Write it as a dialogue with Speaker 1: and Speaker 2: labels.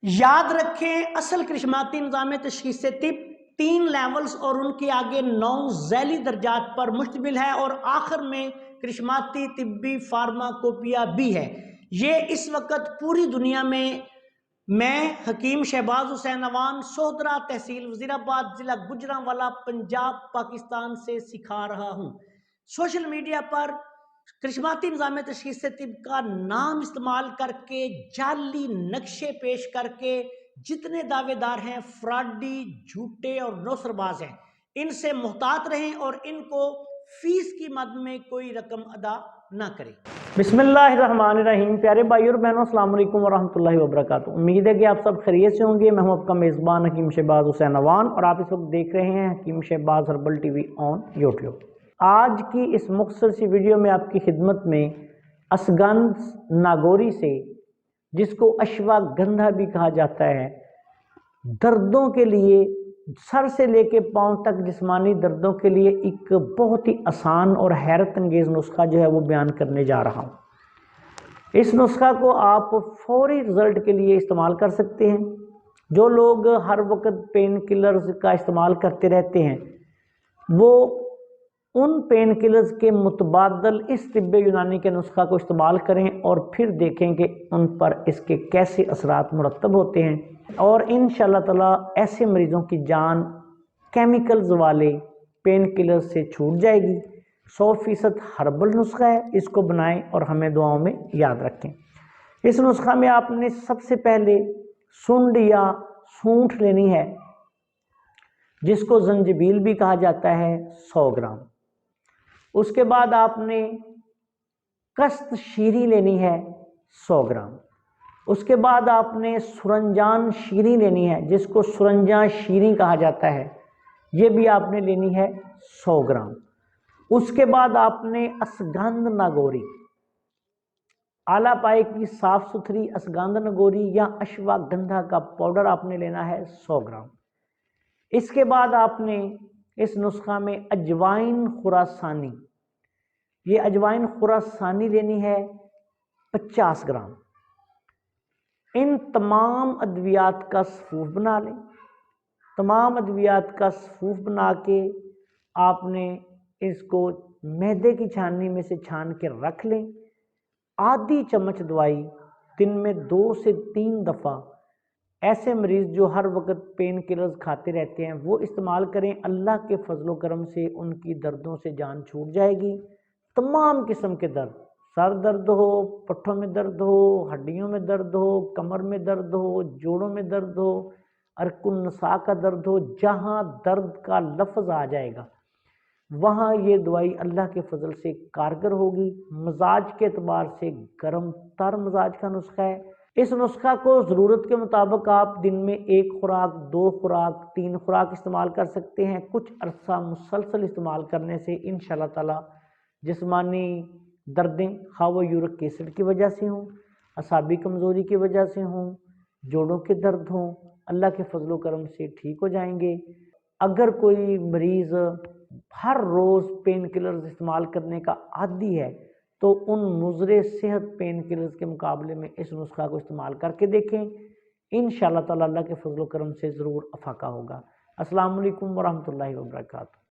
Speaker 1: याद रखें, असल करिश्माती निज़ाम तशख़ीस तिब 3 लेवल्स और उनके आगे 9 ज़ैली दर्जात पर मुश्तमिल है और आखिर में करिश्माती तिब्बी फार्माकोपिया भी है। ये इस वक्त पूरी दुनिया में मैं हकीम शहबाज हुसैन अवान सोहदरा तहसील वज़ीराबाद ज़िला गुजरांवाला पंजाब पाकिस्तान से सिखा रहा हूँ। सोशल मीडिया पर करिश्माती निज़ाम तशख़ीस तिब का नाम इस्तेमाल करके जाली नक्शे पेश करके जितने दावेदार हैं फ्रॉडी, झूठे और नौसरबाज हैं, इनसे मुहतात रहें और इनको फीस की मद में कोई रकम अदा ना करें। बिस्मिल्लाहिर्रहमानिर्रहीम। प्यारे भाई और बहनों, अस्सलाम वालेकुम वरहमतुल्लाहि वबरकातुहू। उम्मीद है कि आप सब खैरियत से होंगे। मैं हूं आपका मेज़बान हकीम शहबाज हुसैन अवान और आप इस वक्त देख रहे हैं Hakim Shahbaz herbal TV on YouTube. आज की इस मुख्तसर सी वीडियो में आपकी खिदमत में असगंध नागौरी से, जिसको अश्वगंधा भी कहा जाता है, दर्दों के लिए, सर से लेके पांव तक जिस्मानी दर्दों के लिए एक बहुत ही आसान और हैरत अंगेज़ नुस्खा जो है वो बयान करने जा रहा हूँ। इस नुस्खा को आप फौरी रिज़ल्ट के लिए इस्तेमाल कर सकते हैं। जो लोग हर वक्त पेन किलर्स का इस्तेमाल करते रहते हैं, वो उन पेन किलर्स के मुतबादल इस तिब्बे यूनानी के नुस्खा को इस्तेमाल करें और फिर देखें कि उन पर इसके कैसे असरात मुरतब होते हैं। और इंशाअल्लाह ताला ऐसे मरीज़ों की जान केमिकल्स वाले पेन किलर्स से छूट जाएगी। 100% हर्बल नुस्खा है, इसको बनाएं और हमें दुआओं में याद रखें। इस नुस्खा में आपने सबसे पहले सुंड या सूंठ लेनी है, जिसको जंजीबील भी कहा जाता है, 100 ग्राम। उसके बाद आपने कस्त शीरी लेनी है, 100 ग्राम। उसके बाद आपने सुरंजान शीरी लेनी है, जिसको सुरंजा शीरी कहा जाता है, ये भी आपने लेनी है, 100 ग्राम। उसके बाद आपने असगंध नागौरी, आला पाए की साफ सुथरी असगंध नागौरी या अश्वगंधा का पाउडर आपने लेना है, 100 ग्राम। इसके बाद आपने इस नुस्खा में अजवाइन खुरासानी, ये अजवाइन खुरासानी लेनी है, 50 ग्राम। इन तमाम अद्वियात का सफूफ बना लें। तमाम अद्वियात का सफूफ बना के आपने इसको मैदे की छाननी में से छान के रख लें। आधी चम्मच दवाई दिन में 2 से 3 दफ़ा ऐसे मरीज़ जो हर वक्त पेन किलर्स खाते रहते हैं वो इस्तेमाल करें। अल्लाह के फजलो करम से उनकी दर्दों से जान छूट जाएगी। तमाम किस्म के दर्द, सर दर्द हो, पट्ठों में दर्द हो, हड्डियों में दर्द हो, कमर में दर्द हो, जोड़ों में दर्द हो, अरकुन नसा का दर्द हो, जहाँ दर्द का लफ्ज़ आ जाएगा वहाँ ये दवाई अल्लाह के फजल से कारगर होगी। मजाज के एतबार से गर्म तर मजाज का नुस्खा है। इस नुस्खा को ज़रूरत के मुताबिक आप दिन में 1 खुराक, 2 खुराक, 3 खुराक इस्तेमाल कर सकते हैं। कुछ अरसा मुसलसल इस्तेमाल करने से इंशाअल्लाह ताला जिस्मानी दर्दें, खा वो यूरिक एसिड की वजह से हों, असाबी कमज़ोरी की वजह से हों, जोड़ों के दर्द हों, अल्लाह के फजलो करम से ठीक हो जाएंगे। अगर कोई मरीज़ हर रोज़ पेन किलर्स इस्तेमाल करने का आदी है तो उन मुज़रे सेहत पेन किलर्स के मुकाबले में इस नुस्खा को इस्तेमाल करके देखें। इंशाअल्लाह ताला अल्लाह के फजलो करम से ज़रूर अफाका होगा। अस्सलाम वालेकुम वरहमतुल्लाहि वबरकातुहू।